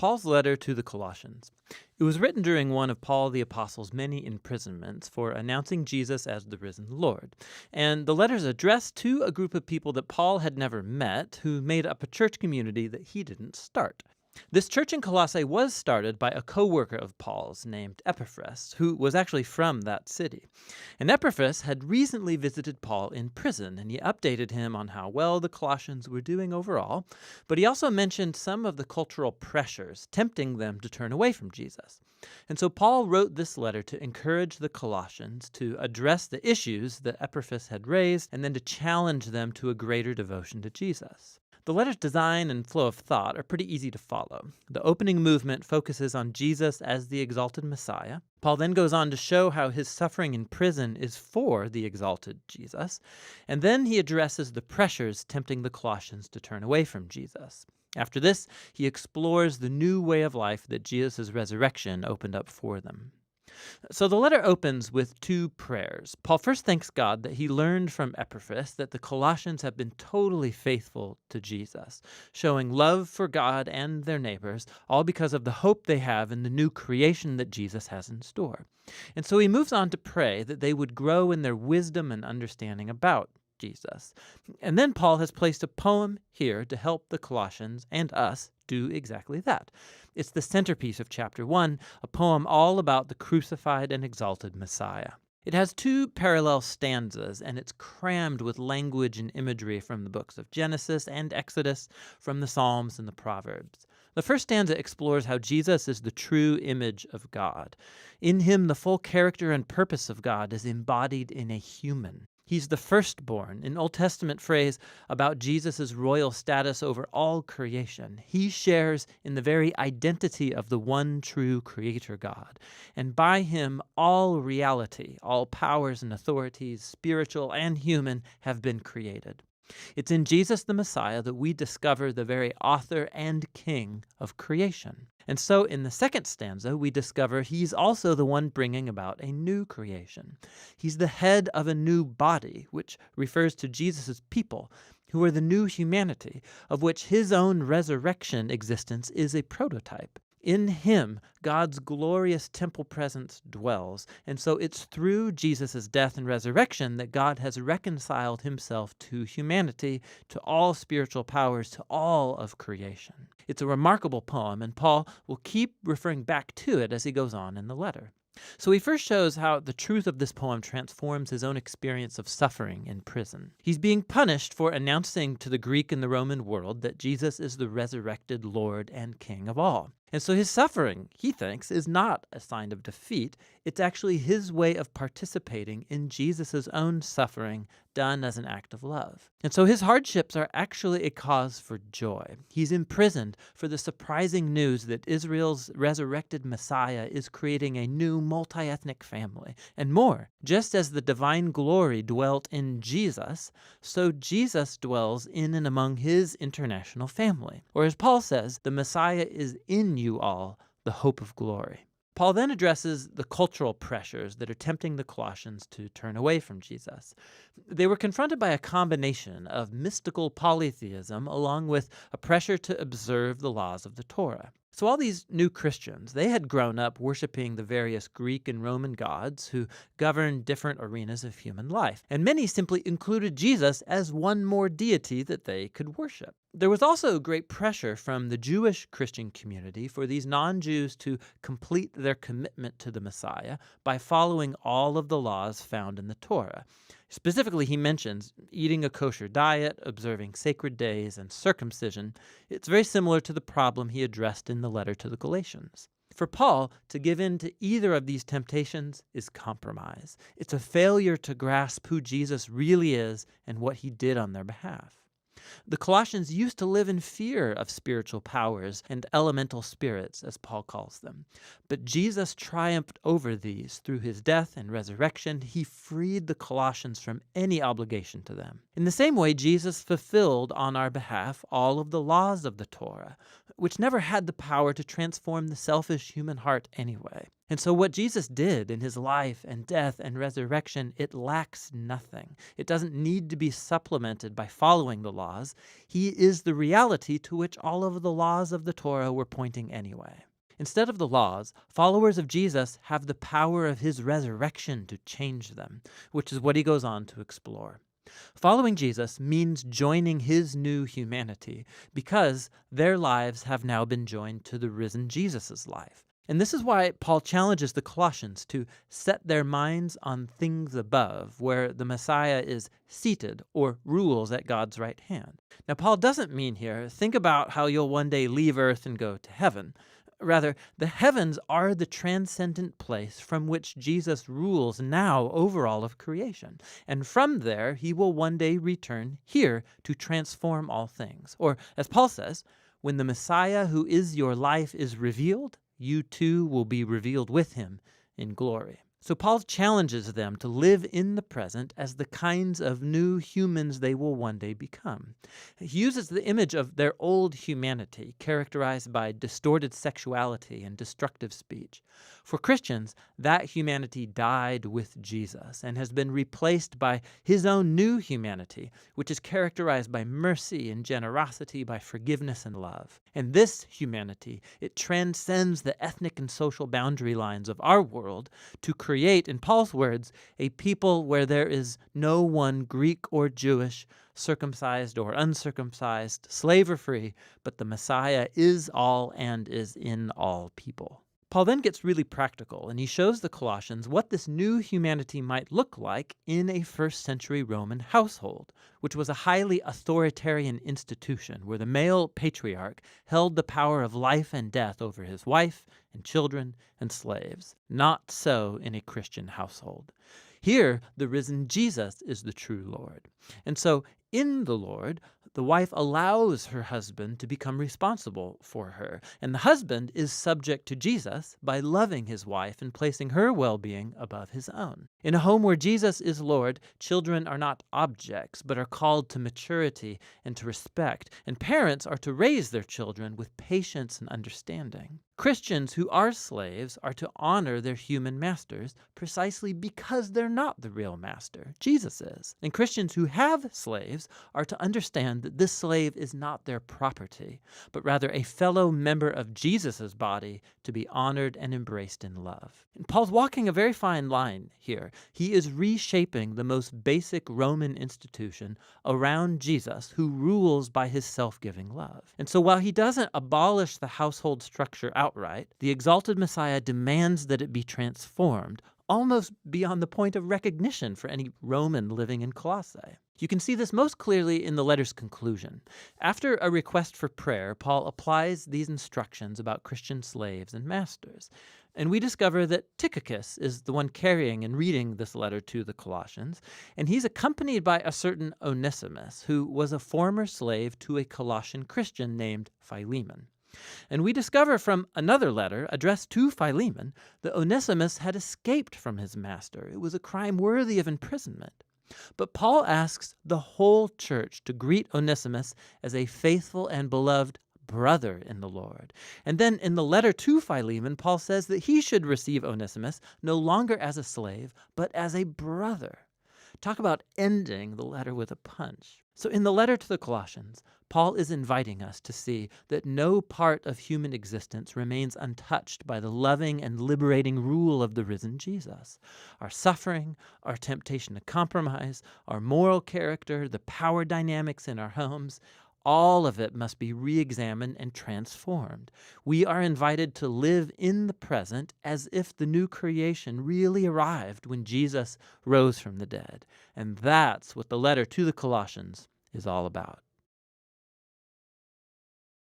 Paul's letter to the Colossians. It was written during one of Paul the Apostle's many imprisonments for announcing Jesus as the risen Lord. And the letter is addressed to a group of people that Paul had never met who made up a church community that he didn't start. This church in Colossae was started by a co-worker of Paul's named Epaphras, who was actually from that city. And Epaphras had recently visited Paul in prison, and he updated him on how well the Colossians were doing overall, but he also mentioned some of the cultural pressures tempting them to turn away from Jesus. And so Paul wrote this letter to encourage the Colossians to address the issues that Epaphras had raised, and then to challenge them to a greater devotion to Jesus. The letter's design and flow of thought are pretty easy to follow. The opening movement focuses on Jesus as the exalted Messiah. Paul then goes on to show how his suffering in prison is for the exalted Jesus. And then he addresses the pressures tempting the Colossians to turn away from Jesus. After this, he explores the new way of life that Jesus' resurrection opened up for them. So the letter opens with two prayers. Paul first thanks God that he learned from Epaphras that the Colossians have been totally faithful to Jesus, showing love for God and their neighbors, all because of the hope they have in the new creation that Jesus has in store. And so he moves on to pray that they would grow in their wisdom and understanding about Jesus. And then Paul has placed a poem here to help the Colossians and us do exactly that. It's the centerpiece of chapter 1, a poem all about the crucified and exalted Messiah. It has two parallel stanzas, and it's crammed with language and imagery from the books of Genesis and Exodus, from the Psalms and the Proverbs. The first stanza explores how Jesus is the true image of God. In him, the full character and purpose of God is embodied in a human. He's the firstborn, an Old Testament phrase about Jesus' royal status over all creation. He shares in the very identity of the one true Creator God. And by him, all reality, all powers and authorities, spiritual and human, have been created. It's in Jesus the Messiah that we discover the very author and king of creation. And so in the second stanza, we discover he's also the one bringing about a new creation. He's the head of a new body, which refers to Jesus' people, who are the new humanity, of which his own resurrection existence is a prototype. In him, God's glorious temple presence dwells, and so it's through Jesus' death and resurrection that God has reconciled himself to humanity, to all spiritual powers, to all of creation. It's a remarkable poem, and Paul will keep referring back to it as he goes on in the letter. So he first shows how the truth of this poem transforms his own experience of suffering in prison. He's being punished for announcing to the Greek and the Roman world that Jesus is the resurrected Lord and King of all. And so his suffering, he thinks, is not a sign of defeat. It's actually his way of participating in Jesus' own suffering done as an act of love. And so his hardships are actually a cause for joy. He's imprisoned for the surprising news that Israel's resurrected Messiah is creating a new multi-ethnic family. And more, just as the divine glory dwelt in Jesus, so Jesus dwells in and among his international family. Or as Paul says, the Messiah is in you all, the hope of glory. Paul then addresses the cultural pressures that are tempting the Colossians to turn away from Jesus. They were confronted by a combination of mystical polytheism along with a pressure to observe the laws of the Torah. So all these new Christians, they had grown up worshiping the various Greek and Roman gods who governed different arenas of human life. And many simply included Jesus as one more deity that they could worship. There was also great pressure from the Jewish Christian community for these non-Jews to complete their commitment to the Messiah by following all of the laws found in the Torah. Specifically, he mentions eating a kosher diet, observing sacred days, and circumcision. It's very similar to the problem he addressed in the letter to the Galatians. For Paul, to give in to either of these temptations is compromise. It's a failure to grasp who Jesus really is and what he did on their behalf. The Colossians used to live in fear of spiritual powers and elemental spirits, as Paul calls them. But Jesus triumphed over these through his death and resurrection. He freed the Colossians from any obligation to them. In the same way, Jesus fulfilled on our behalf all of the laws of the Torah, which never had the power to transform the selfish human heart anyway. And so what Jesus did in his life and death and resurrection, it lacks nothing. It doesn't need to be supplemented by following the laws. He is the reality to which all of the laws of the Torah were pointing anyway. Instead of the laws, followers of Jesus have the power of his resurrection to change them, which is what he goes on to explore. Following Jesus means joining his new humanity because their lives have now been joined to the risen Jesus' life. And this is why Paul challenges the Colossians to set their minds on things above, where the Messiah is seated or rules at God's right hand. Now, Paul doesn't mean here, think about how you'll one day leave earth and go to heaven. Rather, the heavens are the transcendent place from which Jesus rules now over all of creation. And from there, he will one day return here to transform all things. Or, as Paul says, when the Messiah who is your life is revealed, you too will be revealed with him in glory. So Paul challenges them to live in the present as the kinds of new humans they will one day become. He uses the image of their old humanity, characterized by distorted sexuality and destructive speech. For Christians, that humanity died with Jesus and has been replaced by his own new humanity, which is characterized by mercy and generosity, by forgiveness and love. And this humanity, it transcends the ethnic and social boundary lines of our world to create, in Paul's words, a people where there is no one Greek or Jewish, circumcised or uncircumcised, slave or free, but the Messiah is all and is in all people. Paul then gets really practical, and he shows the Colossians what this new humanity might look like in a first-century Roman household, which was a highly authoritarian institution where the male patriarch held the power of life and death over his wife and children and slaves. Not so in a Christian household. Here, the risen Jesus is the true Lord. And so, in the Lord, the wife allows her husband to become responsible for her, and the husband is subject to Jesus by loving his wife and placing her well-being above his own. In a home where Jesus is Lord, children are not objects, but are called to maturity and to respect, and parents are to raise their children with patience and understanding. Christians who are slaves are to honor their human masters precisely because they're not the real master. Jesus is. And Christians who have slaves are to understand that this slave is not their property, but rather a fellow member of Jesus' body to be honored and embraced in love. And Paul's walking a very fine line here. He is reshaping the most basic Roman institution around Jesus, who rules by his self-giving love. And so while he doesn't abolish the household structure outright, the exalted Messiah demands that it be transformed, almost beyond the point of recognition for any Roman living in Colossae. You can see this most clearly in the letter's conclusion. After a request for prayer, Paul applies these instructions about Christian slaves and masters. And we discover that Tychicus is the one carrying and reading this letter to the Colossians, and he's accompanied by a certain Onesimus, who was a former slave to a Colossian Christian named Philemon. And we discover from another letter addressed to Philemon that Onesimus had escaped from his master. It was a crime worthy of imprisonment. But Paul asks the whole church to greet Onesimus as a faithful and beloved brother in the Lord. And then in the letter to Philemon, Paul says that he should receive Onesimus no longer as a slave, but as a brother. Talk about ending the letter with a punch. So in the letter to the Colossians, Paul is inviting us to see that no part of human existence remains untouched by the loving and liberating rule of the risen Jesus. Our suffering, our temptation to compromise, our moral character, the power dynamics in our homes, all of it must be re-examined and transformed. We are invited to live in the present as if the new creation really arrived when Jesus rose from the dead. And that's what the letter to the Colossians is all about.